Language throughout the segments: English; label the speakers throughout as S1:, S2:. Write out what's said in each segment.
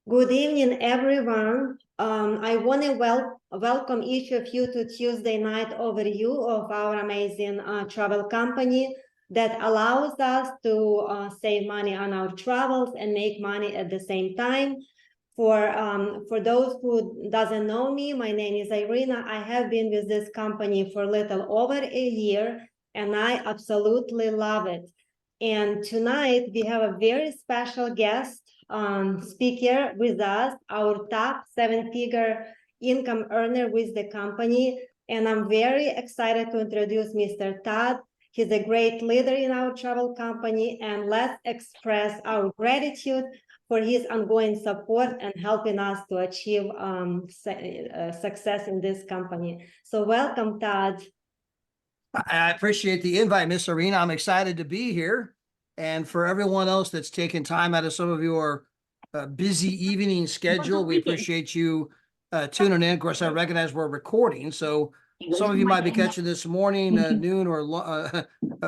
S1: Good evening, everyone. I want to welcome each of you to Tuesday night overview of our amazing travel company that allows us to save money on our travels and make money at the same time. For those who doesn't know me, my name is Irina. I have been with this company for a little over a year, and I absolutely love it. And tonight we have a very special guest speaker with us, our top seven-figure income earner with the company. And I'm very excited to introduce Mr. Todd. He's a great leader in our travel company, and let's express our gratitude for his ongoing support and helping us to achieve success in this company. So welcome, Todd.
S2: I appreciate the invite, Miss Arena. I'm excited to be here. And for everyone else that's taken time out of some of your busy evening schedule, we appreciate you tuning in. Of course, I recognize we're recording, so some of you might be catching this morning, noon, or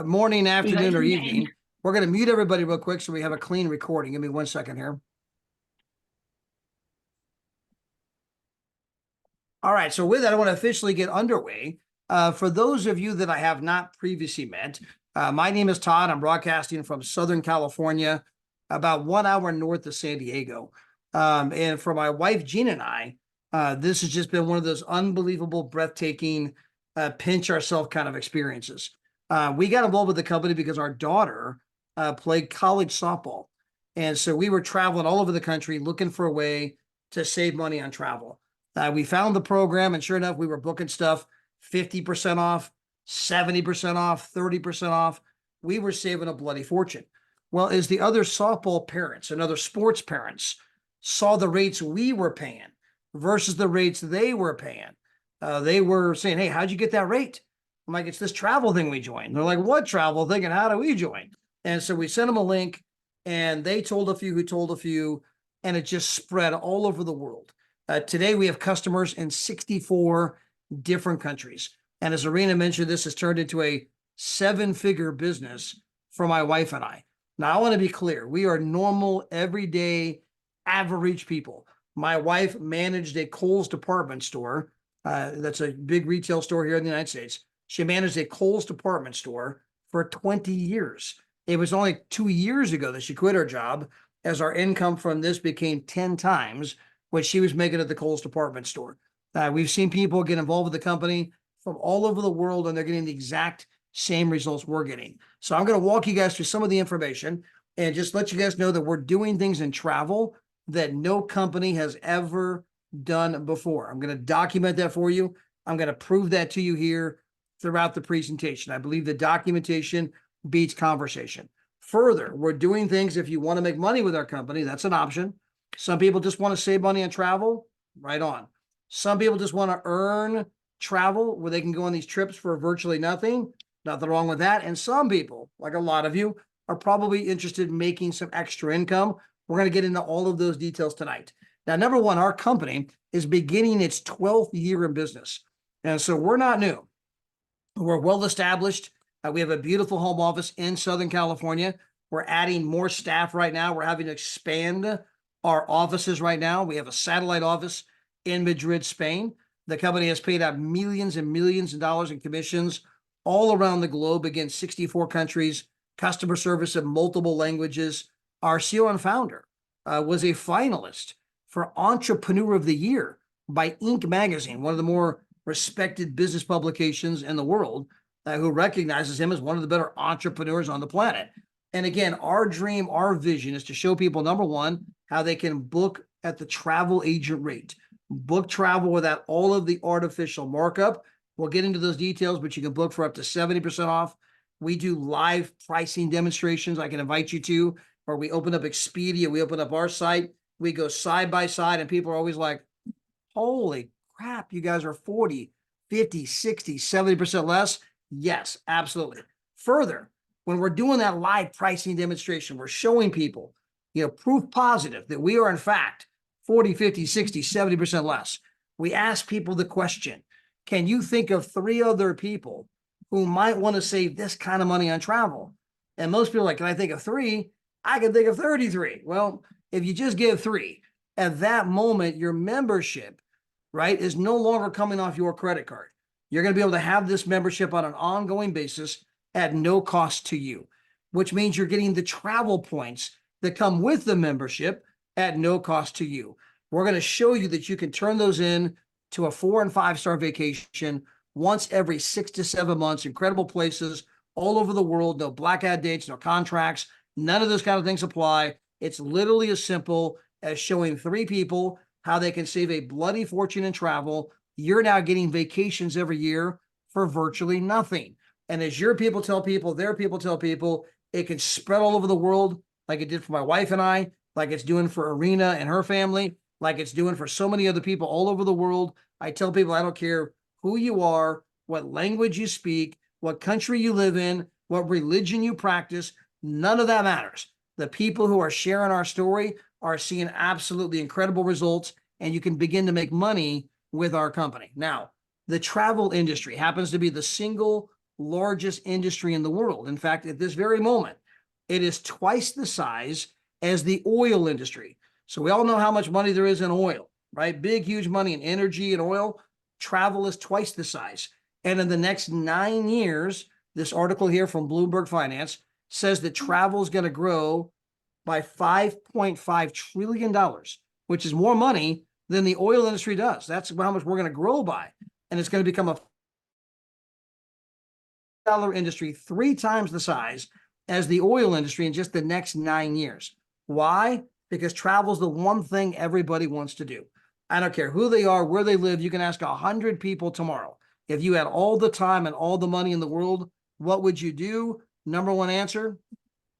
S2: morning, afternoon, or evening. We're going to mute everybody real quick so we have a clean recording. Give me 1 second here. All right, so with that, I want to officially get underway. For those of you that I have not previously met, my name is Todd. I'm broadcasting from Southern California, about 1 hour north of San Diego. And for my wife, Jean, and I, this has just been one of those unbelievable, breathtaking, pinch ourselves kind of experiences. We got involved with the company because our daughter played college softball. And so we were traveling all over the country looking for a way to save money on travel. We found the program, and sure enough, we were booking stuff 50% off, 70% off, 30% off. We were saving a bloody fortune. Well, as the other softball parents and other sports parents saw the rates we were paying versus the rates they were paying, they were saying, "Hey, how'd you get that rate?" I'm like, "It's this travel thing we joined." They're like, "What travel thing and how do we join?" And so we sent them a link, and they told a few who told a few, and it just spread all over the world. Today, we have customers in 64 different countries. And as Arena mentioned, this has turned into a 7-figure business for my wife and I. Now, I want to be clear. We are normal, everyday, average people. My wife managed a Kohl's department store. That's a big retail store here in the United States. She managed a Kohl's department store for 20 years. It was only 2 years ago that she quit her job, as our income from this became 10 times what she was making at the Kohl's department store. We've seen people get involved with the company from all over the world, and they're getting the exact same results we're getting. So I'm going to walk you guys through some of the information and just let you guys know that we're doing things in travel that no company has ever done before. I'm going to document that for you. I'm going to prove that to you here throughout the presentation. I believe the documentation beats conversation. Further, we're doing things, if you want to make money with our company, that's an option. Some people just want to save money on travel, right on. Some people just want to earn travel where they can go on these trips for virtually nothing. Nothing wrong with that. And some people, like a lot of you, are probably interested in making some extra income. We're going to get into all of those details tonight. Now, number one, our company is beginning its 12th year in business. And so we're not new. We're well established. We have a beautiful home office in Southern California. We're adding more staff right now. We're having to expand our offices right now. We have a satellite office in Madrid, Spain. The company has paid out millions and millions of dollars in commissions all around the globe, against 64 countries, customer service in multiple languages. Our CEO and founder was a finalist for Entrepreneur of the Year by Inc. magazine, one of the more respected business publications in the world, who recognizes him as one of the better entrepreneurs on the planet. And again, our dream, our vision is to show people, number one, how they can book at the travel agent rate. Book travel without all of the artificial markup. We'll get into those details, but you can book for up to 70% off. We do live pricing demonstrations I can invite you to, or we open up Expedia, we open up our site, we go side by side, and people are always like, holy crap, you guys are 40, 50, 60, 70% less. Yes, absolutely. Further, when we're doing that live pricing demonstration, we're showing people, proof positive that we are in fact 40, 50, 60, 70% less. We ask people the question, can you think of 3 other people who might want to save this kind of money on travel? And most people are like, can I think of 3? I can think of 33. Well, if you just give 3, At that moment, your membership, right, is no longer coming off your credit card. You're going to be able to have this membership on an ongoing basis at no cost to you, which means you're getting the travel points that come with the membership at no cost to you. We're going to show you that you can turn those in to a 4- and 5-star vacation once every 6 to 7 months, incredible places all over the world, no blackout dates, no contracts, none of those kind of things apply. It's literally as simple as showing 3 people how they can save a bloody fortune in travel. You're now getting vacations every year for virtually nothing. And as your people tell people, their people tell people, it can spread all over the world like it did for my wife and I, like it's doing for Arena and her family, like it's doing for so many other people all over the world. I tell people, I don't care who you are, what language you speak, what country you live in, what religion you practice, none of that matters. The people who are sharing our story are seeing absolutely incredible results, and you can begin to make money with our company. Now, the travel industry happens to be the single largest industry in the world. In fact, at this very moment, it is twice the size as the oil industry. So we all know how much money there is in oil, right? Big, huge money in energy and oil. Travel is twice the size. And in the next 9 years, this article here from Bloomberg Finance says that travel is going to grow by $5.5 trillion, which is more money than the oil industry does. That's how much we're going to grow by. And it's going to become a dollar industry 3 times the size as the oil industry in just the next 9 years. Why? Because travel is the one thing everybody wants to do. I don't care who they are, where they live. You can ask 100 people tomorrow. If you had all the time and all the money in the world, what would you do? Number one answer,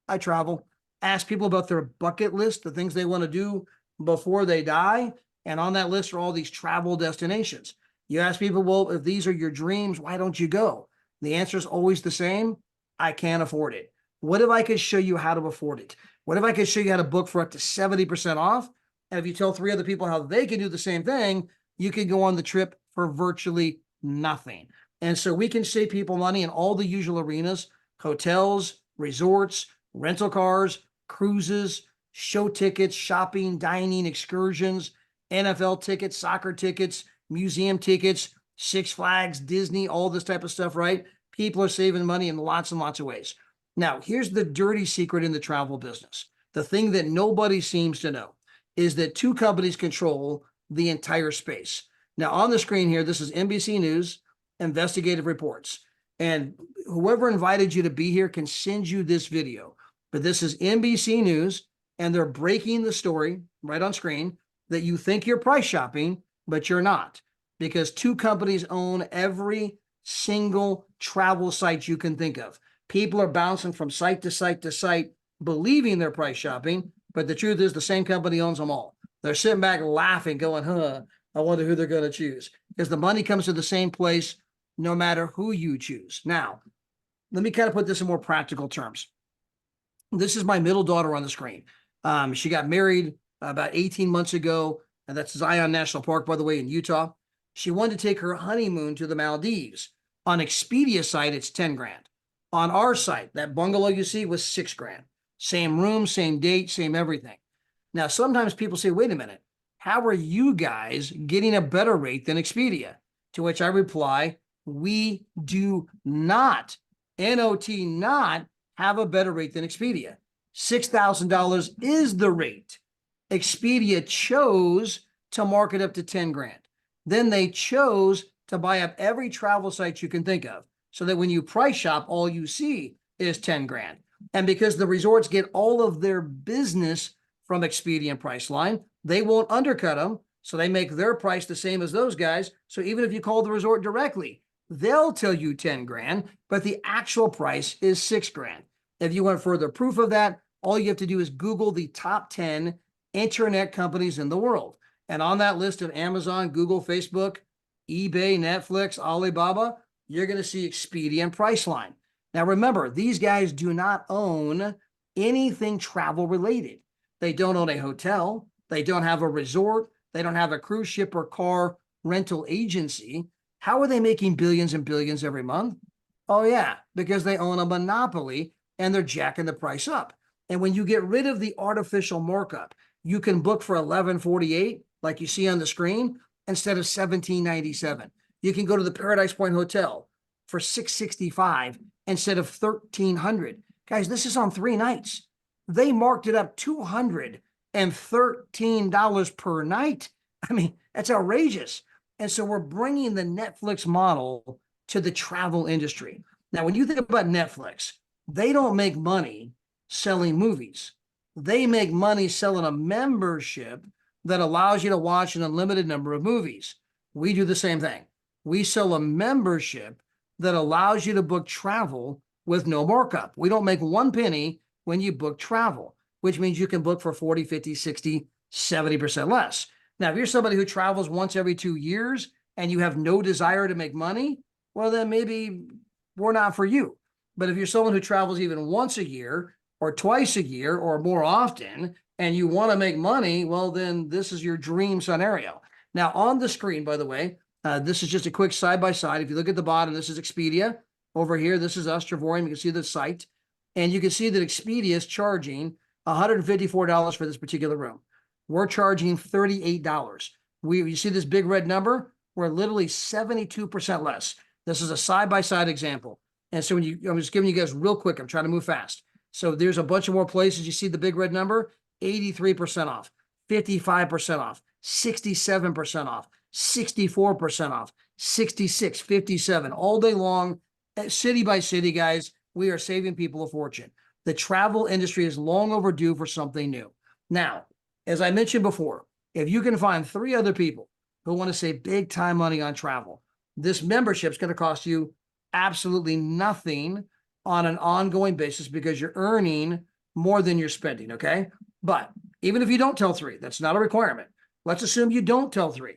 S2: I travel. Ask people about their bucket list, the things they want to do before they die. And on that list are all these travel destinations. You ask people, well, if these are your dreams, why don't you go? The answer is always the same. I can't afford it. What if I could show you how to afford it? What if I could show you how to book for up to 70% off? And if you tell 3 other people how they can do the same thing, you can go on the trip for virtually nothing. And so we can save people money in all the usual arenas: hotels, resorts, rental cars, cruises, show tickets, shopping, dining, excursions, NFL tickets, soccer tickets, museum tickets, Six Flags, Disney, all this type of stuff, right? People are saving money in lots and lots of ways. Now, here's the dirty secret in the travel business. The thing that nobody seems to know is that 2 companies control the entire space. Now, on the screen here, this is NBC News investigative reports. And whoever invited you to be here can send you this video. But this is NBC News, and they're breaking the story right on screen that you think you're price shopping, but you're not, because 2 companies own every single travel site you can think of. People are bouncing from site to site to site, believing they're price shopping, but the truth is the same company owns them all. They're sitting back laughing, going, I wonder who they're going to choose, because the money comes to the same place no matter who you choose. Now, let me kind of put this in more practical terms. This is my middle daughter on the screen. She got married about 18 months ago, and that's Zion National Park, by the way, in Utah. She wanted to take her honeymoon to the Maldives. On Expedia site, it's 10 grand. On our site, that bungalow you see was 6 grand. Same room, same date, same everything. Now, sometimes people say, wait a minute, how are you guys getting a better rate than Expedia? To which I reply, we do not, N-O-T, not have a better rate than Expedia. $6,000 is the rate. Expedia chose to mark it up to 10 grand. Then they chose to buy up every travel site you can think of, so that when you price shop, all you see is 10 grand. And because the resorts get all of their business from Expedia and Priceline, they won't undercut them. So they make their price the same as those guys. So even if you call the resort directly, they'll tell you 10 grand, but the actual price is 6 grand. If you want further proof of that, all you have to do is Google the top 10 internet companies in the world. And on that list of Amazon, Google, Facebook, eBay, Netflix, Alibaba, you're going to see Expedia and Priceline. Now, remember, these guys do not own anything travel related. They don't own a hotel. They don't have a resort. They don't have a cruise ship or car rental agency. How are they making billions and billions every month? Oh, yeah, because they own a monopoly and they're jacking the price up. And when you get rid of the artificial markup you can book for $11.48, like you see on the screen, instead of $17.97. You can go to the Paradise Point Hotel for $665 instead of $1,300. Guys, this is on 3 nights. They marked it up $213 per night. I mean, that's outrageous. And so we're bringing the Netflix model to the travel industry. Now, when you think about Netflix, they don't make money selling movies. They make money selling a membership that allows you to watch an unlimited number of movies. We do the same thing. We sell a membership that allows you to book travel with no markup. We don't make 1 penny when you book travel, which means you can book for 40, 50, 60, 70% less. Now, if you're somebody who travels once every 2 years and you have no desire to make money, well, then maybe we're not for you. But if you're someone who travels even once a year or twice a year or more often, and you want to make money, well, then this is your dream scenario. Now, on the screen, by the way, this is just a quick side-by-side. If you look at the bottom, this is Expedia. Over here, this is us, Travorium. You can see the site. And you can see that Expedia is charging $154 for this particular room. We're charging $38. You see this big red number? We're literally 72% less. This is a side-by-side example. And so I'm just giving you guys real quick. I'm trying to move fast. So there's a bunch of more places. You see the big red number? 83% off, 55% off, 67% off, 64% off, 66, 57, all day long, city by city, guys. We are saving people a fortune. The travel industry is long overdue for something new. Now, as I mentioned before, if you can find 3 other people who want to save big time money on travel, this membership is going to cost you absolutely nothing on an ongoing basis because you're earning more than you're spending, okay? But even if you don't tell 3, that's not a requirement. Let's assume you don't tell 3.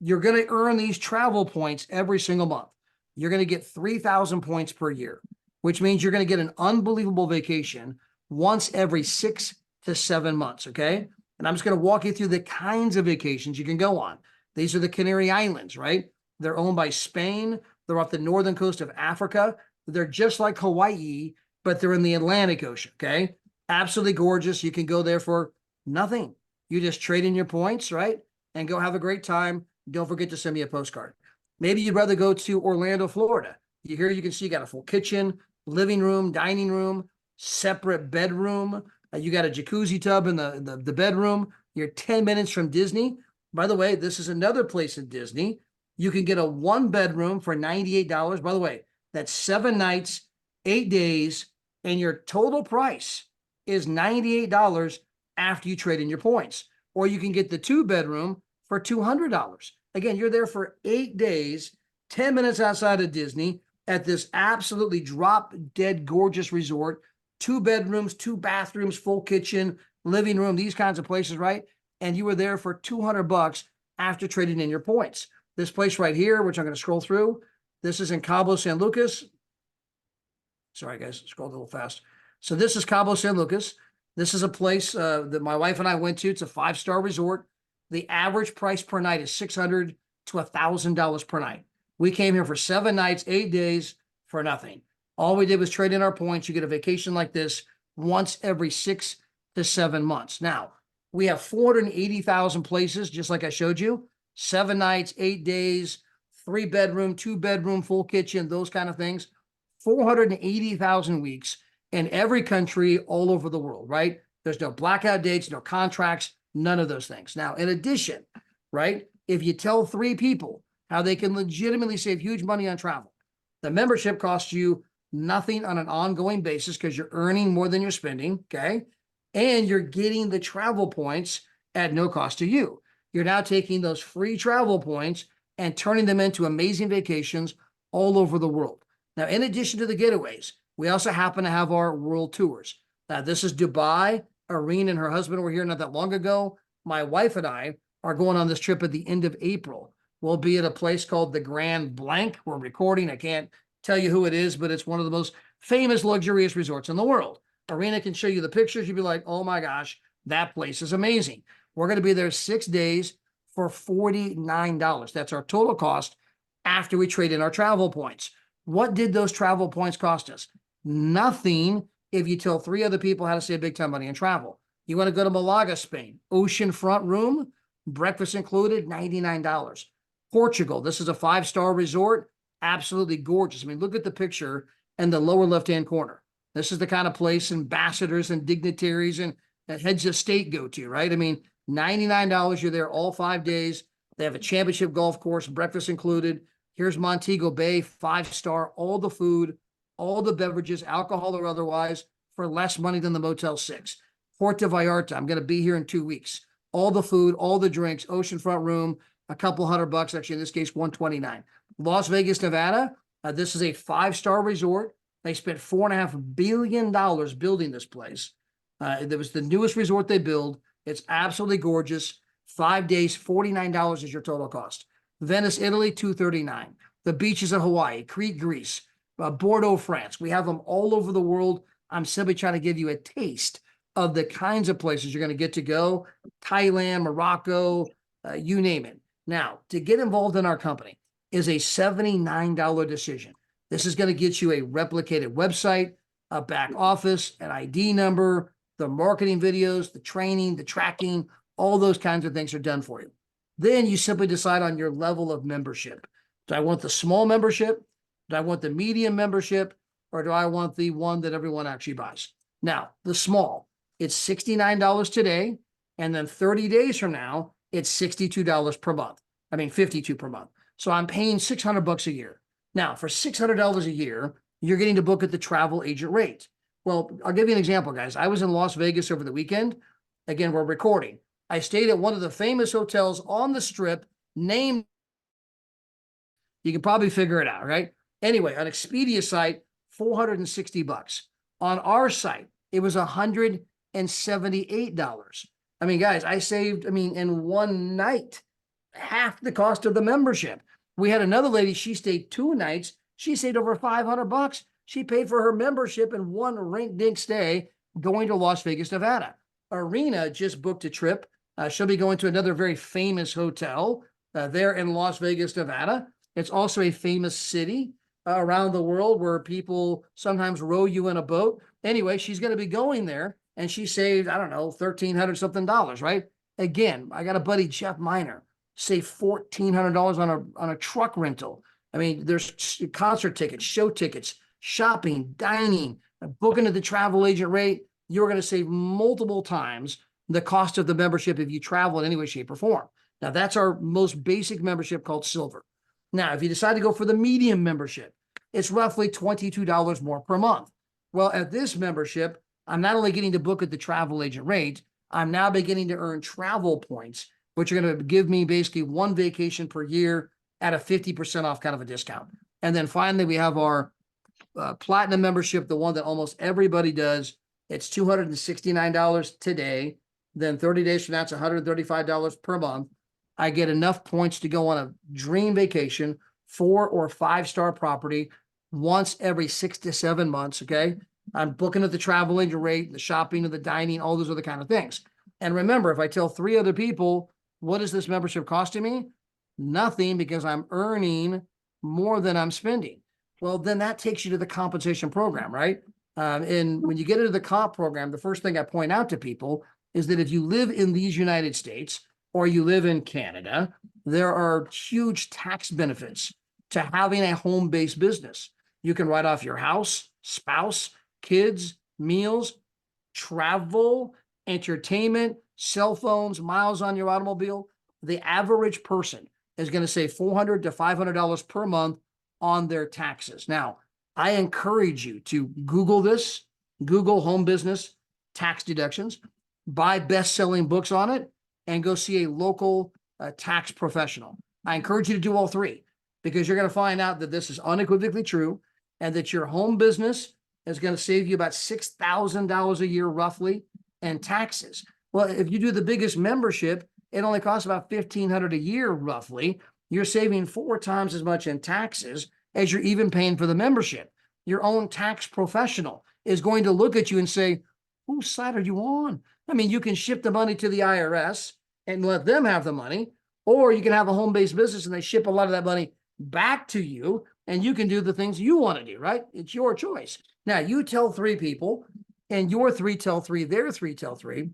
S2: You're going to earn these travel points every single month. You're going to get 3,000 points per year, which means you're going to get an unbelievable vacation once every 6 to 7 months, okay? And I'm just going to walk you through the kinds of vacations you can go on. These are the Canary Islands, right? They're owned by Spain. They're off the northern coast of Africa. They're just like Hawaii, but they're in the Atlantic Ocean, okay? Absolutely gorgeous. You can go there for nothing. You just trade in your points, right? And go have a great time. Don't forget to send me a postcard. Maybe you'd rather go to Orlando, Florida. Here you can see you got a full kitchen, living room, dining room, separate bedroom. You got a jacuzzi tub in the bedroom. You're 10 minutes from Disney. By the way, this is another place in Disney. You can get a 1-bedroom for $98. By the way, that's 7 nights, 8 days, and your total price is $98 after you trade in your points. Or you can get the 2-bedroom for $200. Again, you're there for 8 days, 10 minutes outside of Disney at this absolutely drop-dead gorgeous resort. 2 bedrooms, 2 bathrooms, full kitchen, living room, these kinds of places, right? And you were there for $200 after trading in your points. This place right here, which I'm going to scroll through, this is in Cabo San Lucas. Sorry, guys, scrolled a little fast. So this is Cabo San Lucas. This is a place that my wife and I went to. It's a 5-star resort. The average price per night is $600 to $1,000 per night. We came here for 7 nights, 8 days for nothing. All we did was trade in our points. You get a vacation like this once every 6 to 7 months. Now, we have 480,000 places, just like I showed you. 7 nights, 8 days, 3-bedroom, 2-bedroom, full kitchen, those kind of things. 480,000 weeks in every country all over the world, right? There's no blackout dates, no contracts, none of those things. Now, in addition, right, if you tell 3 people how they can legitimately save huge money on travel, the membership costs you nothing on an ongoing basis because you're earning more than you're spending, okay? And you're getting the travel points at no cost to you. You're now taking those free travel points and turning them into amazing vacations all over the world. Now, in addition to the getaways, we also happen to have our world tours. This is Dubai. Irene and her husband were here not that long ago. My wife and I are going on this trip at the end of April. We'll be at a place called the Grand Blanc. We're recording. I can't tell you who it is, but it's one of the most famous luxurious resorts in the world. Irina can show you the pictures. You'll be like, oh my gosh, that place is amazing. We're going to be there 6 days for $49. That's our total cost after we trade in our travel points. What did those travel points cost us? Nothing if you tell 3 other people how to save big time money in travel. You want to go to Malaga, Spain, oceanfront room, breakfast included, $99. Portugal, this is a 5-star resort, absolutely gorgeous. I mean, look at the picture in the lower left-hand corner. This is the kind of place ambassadors and dignitaries and heads of state go to, right? I mean, $99, you're there all 5 days. They have a championship golf course, breakfast included. Here's Montego Bay, 5-star, all the food, all the beverages, alcohol or otherwise, for less money than the Motel 6. Puerto Vallarta, I'm going to be here in 2 weeks. All the food, all the drinks, oceanfront room, a couple $100, actually in this case, $129. Las Vegas, Nevada, this is a 5-star resort. They spent $4.5 billion building this place. It was the newest resort they built. It's absolutely gorgeous. 5 days, $49 is your total cost. Venice, Italy, $239. The beaches of Hawaii, Crete, Greece, Bordeaux, France. We have them all over the world. I'm simply trying to give you a taste of the kinds of places you're going to get to go. Thailand, Morocco, you name it. Now, to get involved in our company is a $79 decision. This is going to get you a replicated website, a back office, an ID number, the marketing videos, the training, the tracking, all those kinds of things are done for you. Then you simply decide on your level of membership. Do I want the small membership? Do I want the medium membership? Or do I want the one that everyone actually buys? Now, the small, it's $69 today. And then 30 days from now, it's $62 per month. I mean, $52 per month. So I'm paying $600 a year. Now, for $600 a year, you're getting to book at the travel agent rate. Well, I'll give you an example, guys. I was in Las Vegas over the weekend. Again, we're recording. I stayed at one of the famous hotels on the Strip named, you can probably figure it out, right? Anyway, on Expedia site, $460. On our site, it was $178. I mean, guys, I saved, in one night, half the cost of the membership. We had another lady, she stayed 2 nights. She saved over $500. She paid for her membership in one rink-dink stay going to Las Vegas, Nevada. Arena just booked a trip. She'll be going to another very famous hotel there in Las Vegas, Nevada. It's also a famous city around the world where people sometimes row you in a boat. Anyway, she's going to be going there, and she saved, I don't know, $1,300 something, right? Again, I got a buddy, Jeff Miner, saved $1,400 on a truck rental. I mean, there's concert tickets, show tickets, shopping, dining, booking at the travel agent rate. You're going to save multiple times the cost of the membership if you travel in any way, shape, or form. Now, that's our most basic membership called Silver. Now, if you decide to go for the medium membership, it's roughly $22 more per month. Well, at this membership, I'm not only getting to book at the travel agent rate, I'm now beginning to earn travel points, which are going to give me basically 1 vacation per year at a 50% off kind of a discount. And then finally, we have our platinum membership, the one that almost everybody does. It's $269 today. Then 30 days from now, it's $135 per month. I get enough points to go on a dream vacation, 4 or 5-star property once every 6 to 7 months. Okay. I'm booking at the travel agent rate, the shopping and the dining, all those other kind of things. And remember, if I tell 3 other people, what is this membership costing me? Nothing, because I'm earning more than I'm spending. Well, then that takes you to the compensation program, right? And when you get into the comp program, the first thing I point out to people is that if you live in these United States or you live in Canada, there are huge tax benefits to having a home-based business. You can write off your house, spouse, kids, meals, travel, entertainment, cell phones, miles on your automobile. The average person is going to save $400 to $500 per month on their taxes. Now, I encourage you to Google this, Google home business tax deductions, buy best-selling books on it, and go see a local tax professional. I encourage you to do all 3, because you're going to find out that this is unequivocally true, and that your home business is going to save you about $6,000 a year roughly in taxes. Well, if you do the biggest membership, it only costs about $1,500 a year roughly. You're saving 4 times as much in taxes as you're even paying for the membership. Your own tax professional is going to look at you and say, whose side are you on? I mean, you can ship the money to the IRS and let them have the money, or you can have a home-based business and they ship a lot of that money back to you, and you can do the things you want to do, right? It's your choice. Now, you tell 3 people, and your 3 tell 3, their 3 tell 3.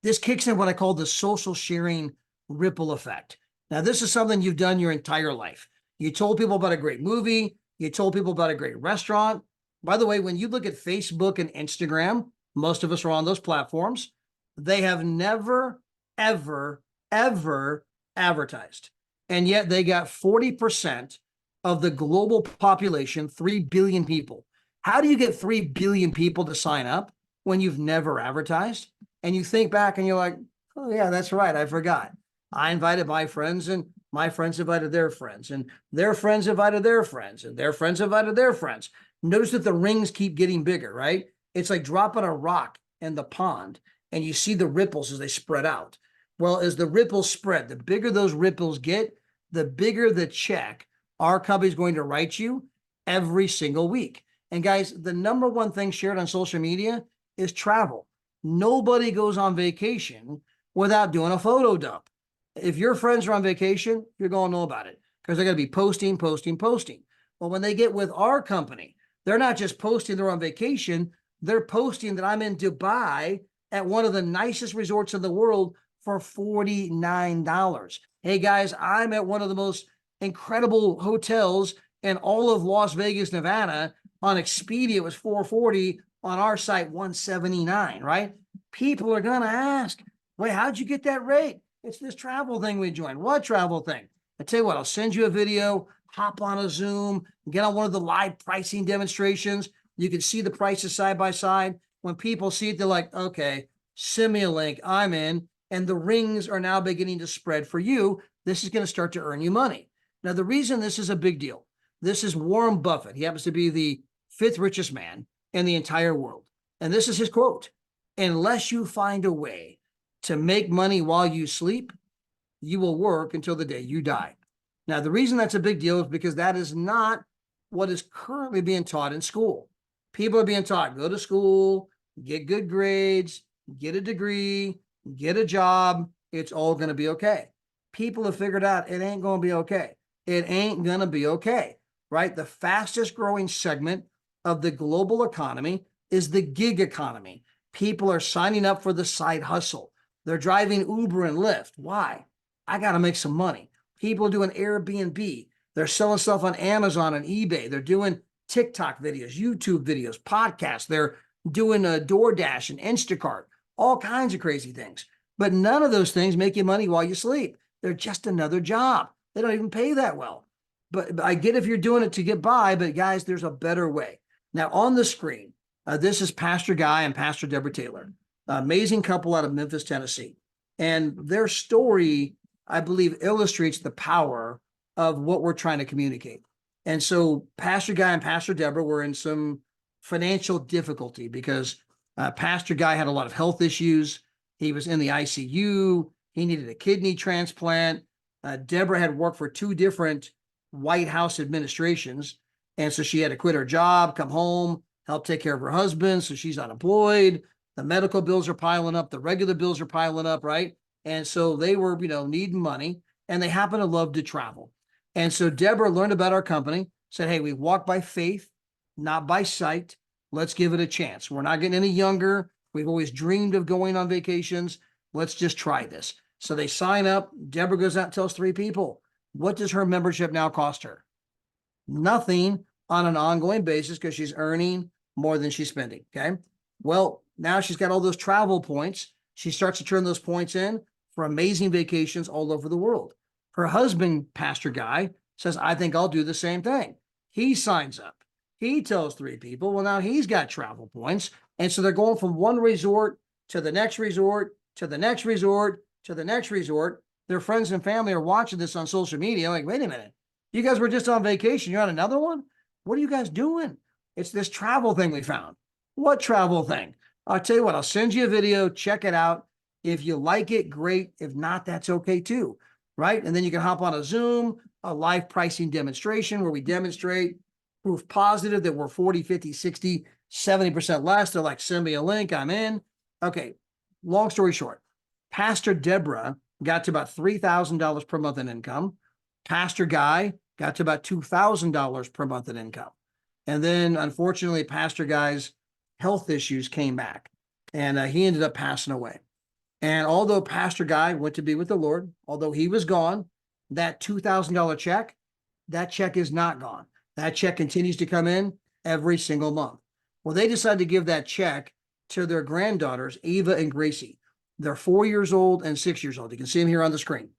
S2: this kicks in what I call the social sharing ripple effect. Now, this is something you've done your entire life. You told people about a great movie. You told people about a great restaurant. By the way, when you look at Facebook and Instagram, most of us are on those platforms. They have never, ever, ever advertised. And yet they got 40% of the global population, 3 billion people. How do you get 3 billion people to sign up when you've never advertised? And you think back and you're like, oh, yeah, that's right. I forgot. I invited my friends, and my friends invited their friends, and their friends invited their friends, and their friends invited their friends. Notice that the rings keep getting bigger, right? It's like dropping a rock in the pond, and you see the ripples as they spread out. Well, as the ripples spread, the bigger those ripples get, the bigger the check our company is going to write you every single week. And guys, the number one thing shared on social media is travel. Nobody goes on vacation without doing a photo dump. If your friends are on vacation, you're going to know about it because they're going to be posting, posting, posting. Well, when they get with our company, they're not just posting they're on vacation, they're posting that I'm in Dubai at one of the nicest resorts in the world for $49. Hey guys, I'm at one of the most incredible hotels in all of Las Vegas, Nevada. On Expedia, it was $440. On our site, $179, right? People are going to ask, wait, how'd you get that rate? It's this travel thing we joined. What travel thing? I tell you what, I'll send you a video, hop on a Zoom, get on one of the live pricing demonstrations. You can see the prices side by side. When people see it, they're like, okay, send me a link, I'm in. And the rings are now beginning to spread for you. This is going to start to earn you money. Now, the reason this is a big deal, this is Warren Buffett. He happens to be the 5th richest man in the entire world. And this is his quote: unless you find a way to make money while you sleep, you will work until the day you die. Now, the reason that's a big deal is because that is not what is currently being taught in school. People are being taught, go to school, get good grades, get a degree, get a job. It's all going to be okay. People have figured out it ain't going to be okay. It ain't going to be okay, right? The fastest growing segment of the global economy is the gig economy. People are signing up for the side hustle. They're driving Uber and Lyft. Why? I got to make some money. People are doing Airbnb. They're selling stuff on Amazon and eBay. They're doing TikTok videos, YouTube videos, podcasts. They're doing a DoorDash and Instacart, all kinds of crazy things. But none of those things make you money while you sleep. They're just another job. They don't even pay that well. But I get if you're doing it to get by, but guys, there's a better way. Now on the screen, this is Pastor Guy and Pastor Deborah Taylor, amazing couple out of Memphis, Tennessee. And their story, I believe, illustrates the power of what we're trying to communicate. And so Pastor Guy and Pastor Deborah were in some financial difficulty because Pastor Guy had a lot of health issues. He was in the ICU. He needed a kidney transplant. Deborah had worked for 2 different White House administrations. And so she had to quit her job, come home, help take care of her husband. So she's unemployed. The medical bills are piling up. The regular bills are piling up, right? And so they were, needing money, and they happen to love to travel. And so Deborah learned about our company, said, hey, we walk by faith, not by sight. Let's give it a chance. We're not getting any younger. We've always dreamed of going on vacations. Let's just try this. So they sign up. Deborah goes out and tells 3 people. What does her membership now cost her? Nothing on an ongoing basis because she's earning more than she's spending, okay? Well, now she's got all those travel points. She starts to turn those points in for amazing vacations all over the world. Her husband, Pastor Guy, says, I think I'll do the same thing. He signs up. He tells 3 people. Well, now he's got travel points. And so they're going from one resort to the next resort, to the next resort, to the next resort. Their friends and family are watching this on social media. Like, wait a minute. You guys were just on vacation. You're on another one? What are you guys doing? It's this travel thing we found. What travel thing? I'll tell you what, I'll send you a video. Check it out. If you like it, great. If not, that's okay too, right? And then you can hop on a Zoom, a live pricing demonstration where we demonstrate proof positive that we're 40, 50, 60, 70% less. They're like, send me a link. I'm in. Okay. Long story short, Pastor Deborah got to about $3,000 per month in income. Pastor Guy got to about $2,000 per month in income. And then, unfortunately, Pastor Guy's health issues came back, and he ended up passing away. And although Pastor Guy went to be with the Lord, although he was gone, that $2,000 check, that check is not gone. That check continues to come in every single month. Well, they decided to give that check to their granddaughters, Ava and Gracie. They're 4 years old and 6 years old. You can see them here on the screen.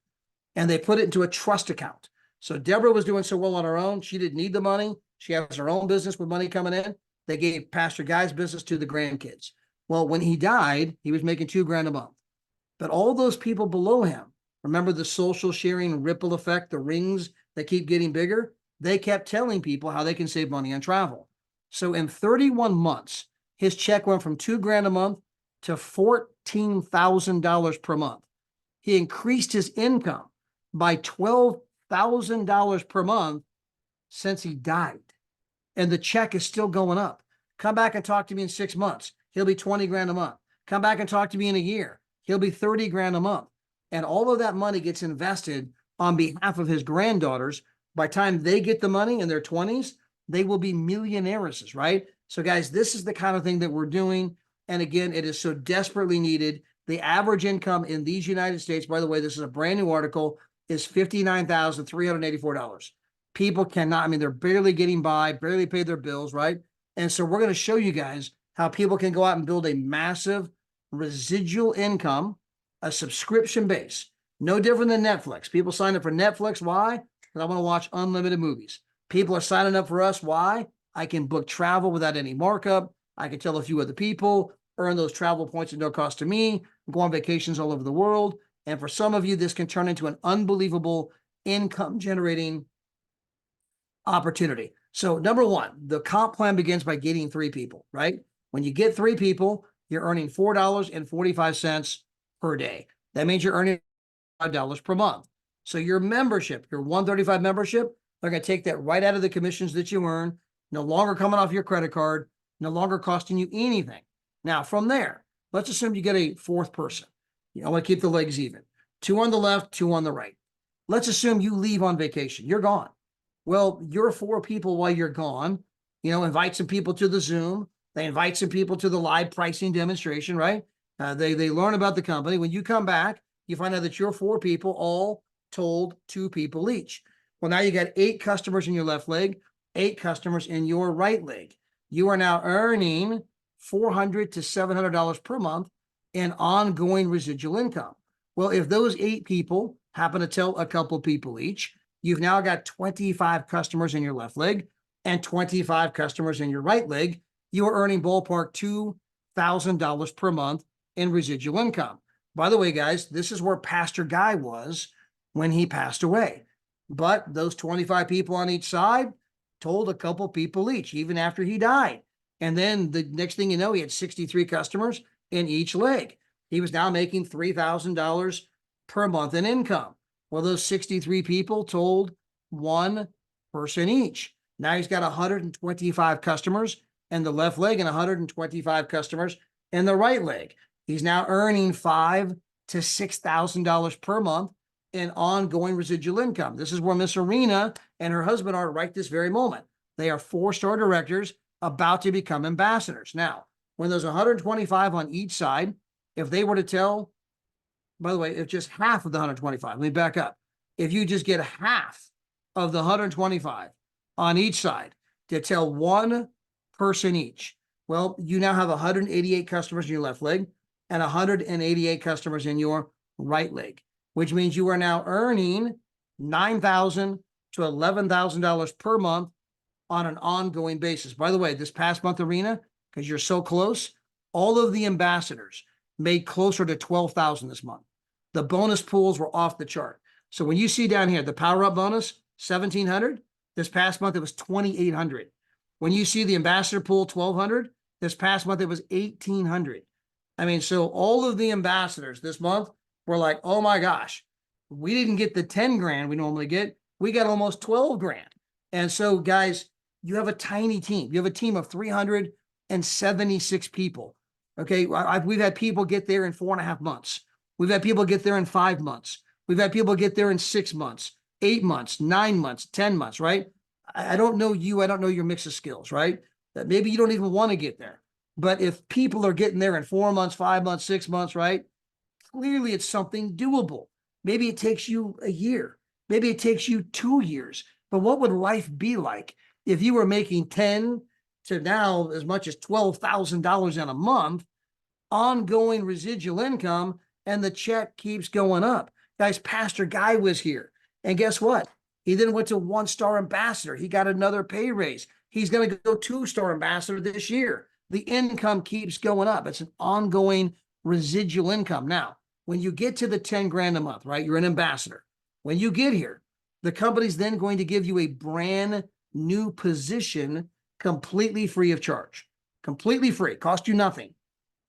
S2: And they put it into a trust account. So Deborah was doing so well on her own. She didn't need the money. She has her own business with money coming in. They gave Pastor Guy's business to the grandkids. Well, when he died, he was making $2,000 a month. But all those people below him, remember the social sharing ripple effect, the rings that keep getting bigger? They kept telling people how they can save money on travel. So in 31 months, his check went from $2,000 a month to $14,000 per month. He increased his income by $12,000 per month since he died. And the check is still going up. Come back and talk to me in 6 months. He'll be $20,000 a month. Come back and talk to me in a year. He'll be $30,000 a month. And all of that money gets invested on behalf of his granddaughters. By the time they get the money in their 20s, they will be millionairesses, right? So guys, this is the kind of thing that we're doing. And again, it is so desperately needed. The average income in these United States, by the way, this is a brand new article, is $59,384. People cannot, I mean, they're barely getting by, barely pay their bills, right? And so we're going to show you guys how people can go out and build a massive residual income, a subscription base, no different than Netflix. People sign up for Netflix. Why? Because I want to watch unlimited movies. People are signing up for us. Why? I can book travel without any markup. I can tell a few other people, earn those travel points at no cost to me, go on vacations all over the world. And for some of you, this can turn into an unbelievable income generating opportunity. So number one, the comp plan begins by getting 3 people, right? When you get 3 people, you're earning $4.45 per day. That means you're earning $5 per month. So your membership, your 135 membership, they're going to take that right out of the commissions that you earn, no longer coming off your credit card, no longer costing you anything. Now, from there, let's assume you get a 4th person. I want to keep the legs even. 2 on the left, 2 on the right. Let's assume you leave on vacation. You're gone. Well, your 4 people while you're gone, invite some people to the Zoom. They invite some people to the live pricing demonstration, right? They learn about the company. When you come back, you find out that your 4 people all told 2 people each. Well, now you got 8 customers in your left leg, 8 customers in your right leg. You are now earning $400 to $700 per month in ongoing residual income. Well, if those 8 people happen to tell a couple people each, you've now got 25 customers in your left leg and 25 customers in your right leg. You are earning ballpark $2,000 per month in residual income. By the way, guys, this is where Pastor Guy was when he passed away. But those 25 people on each side told a couple people each, even after he died. And then the next thing you know, he had 63 customers in each leg. He was now making $3,000 per month in income. Well, those 63 people told 1 person each. Now he's got 125 customers in the left leg and 125 customers in the right leg. He's now earning $5,000 to $6,000 per month in ongoing residual income. This is where Miss Arena and her husband are right this very moment. They are 4-star directors about to become ambassadors. Now, when there's 125 on each side, if they were to tell, by the way, if just half of the 125, let me back up. If you just get half of the 125 on each side to tell 1 person each, well, you now have 188 customers in your left leg and 188 customers in your right leg, which means you are now earning $9,000 to $11,000 per month on an ongoing basis. By the way, this past month, Arena, because you're so close, all of the ambassadors made closer to $12,000 this month. The bonus pools were off the chart. So when you see down here, the power up bonus, $1,700, this past month, it was $2,800. When you see the ambassador pool, $1,200, this past month, it was $1,800. I mean, so all of the ambassadors this month were like, oh my gosh, we didn't get the 10 grand we normally get. We got almost 12 grand. And so guys, you have a tiny team. You have a team of 376 people. Okay. We've had people get there in 4.5 months. We've had people get there in 5 months. We've had people get there in 6 months, 8 months, 9 months, 10 months, right? I don't know you. I don't know your mix of skills, right? That maybe you don't even want to get there. But if people are getting there in 4 months, 5 months, 6 months, right? clearly it's something doable. Maybe it takes you a year. Maybe it takes you 2 years. But what would life be like if you were making 10 to now as much as $12,000 in a month, ongoing residual income, and the check keeps going up? Guys, Pastor Guy was here. And guess what? He then went to 1-star ambassador. He got another pay raise. He's going to go 2-star ambassador this year. The income keeps going up. It's an ongoing residual income. Now, when you get to the 10 grand a month, right? You're an ambassador. When you get here, the company's then going to give you a brand new position completely free of charge. Completely free. Cost you nothing.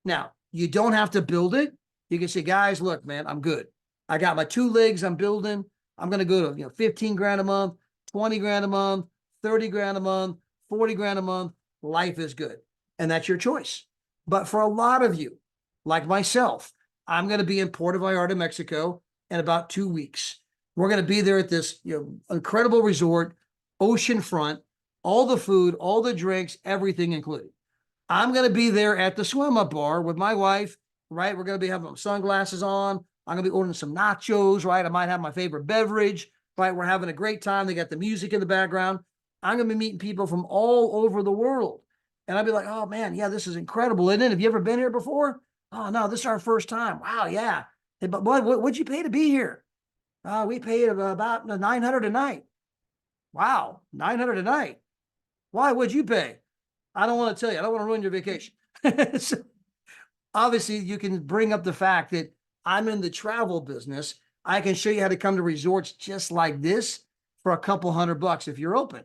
S2: Now, you don't have to build it. You can say, guys, look, man, I'm good. I got my 2 legs I'm building. I'm going to go to 15 grand a month, 20 grand a month, 30 grand a month, 40 grand a month. Life is good. And that's your choice. But for a lot of you, like myself, I'm going to be in Puerto Vallarta, Mexico in about 2 weeks. We're going to be there at this incredible resort, oceanfront, all the food, all the drinks, everything included. I'm going to be there at the swim up bar with my wife, right? We're going to be having sunglasses on. I'm going to be ordering some nachos, right? I might have my favorite beverage, right? We're having a great time. They got the music in the background. I'm going to be meeting people from all over the world. And I'll be like, oh man, yeah, this is incredible. And then, have you ever been here before? Oh no, this is our first time. Wow, yeah. Hey, but boy, what'd you pay to be here? We paid about $900 a night. Wow, $900 a night. Why? What'd you pay? I don't want to tell you. I don't want to ruin your vacation. So, obviously, you can bring up the fact that I'm in the travel business. I can show you how to come to resorts just like this for a couple $100 if you're open.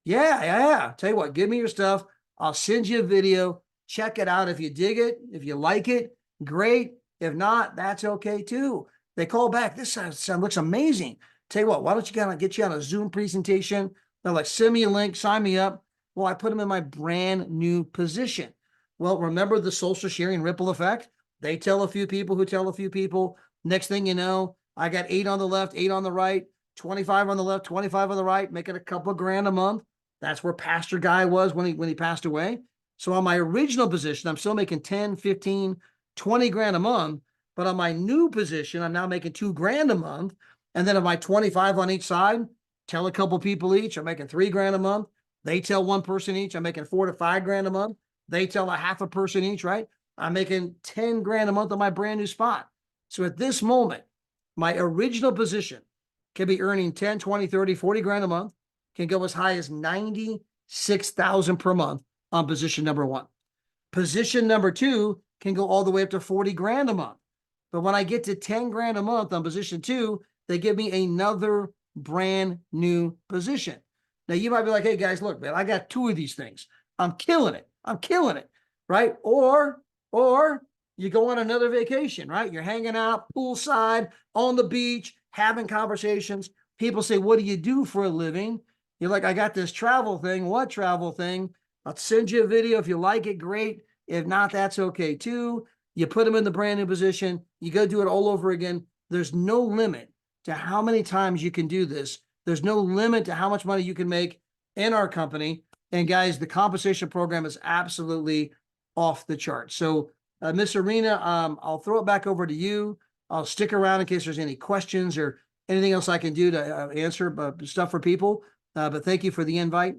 S2: Yeah. Tell you what, give me your stuff. I'll send you a video. Check it out. If you dig it, if you like it, great. If not, that's okay too. They call back. This sound looks amazing. Tell you what, why don't you kind of get you on a Zoom presentation? They're like, send me a link, sign me up. Well, I put them in my brand new position. Well, remember the social sharing ripple effect? They tell a few people who tell a few people. Next thing you know, I got 8 on the left, 8 on the right, 25 on the left, 25 on the right, making a couple of grand a month. That's where Pastor Guy was when he passed away. So on my original position, I'm still making 10, 15, 20 grand a month. But on my new position, I'm now making 2 grand a month. And then of my 25 on each side, tell a couple people each, I'm making 3 grand a month. They tell one person each, I'm making 4 to 5 grand a month. They tell a half a person each, right? I'm making 10 grand a month on my brand new spot. So at this moment, my original position can be earning 10, 20, 30, 40 grand a month, can go as high as 96,000 per month on position number 1. Position number 2 can go all the way up to 40 grand a month. But when I get to 10 grand a month on position 2, they give me another brand new position. Now you might be like, hey guys, look, man, I got 2 of these things. I'm killing it, right? Or you go on another vacation, right? You're hanging out poolside on the beach, having conversations. People say, what do you do for a living? You're like, I got this travel thing. What travel thing? I'll send you a video. If you like it, great. If not, that's okay too. You put them in the brand new position. You go do it all over again. There's no limit to how many times you can do this. There's no limit to how much money you can make in our company. And guys, the compensation program is absolutely off the chart. So Miss Arena, I'll throw it back over to you. I'll stick around in case there's any questions or anything else I can do to answer stuff for people. But thank you for the invite.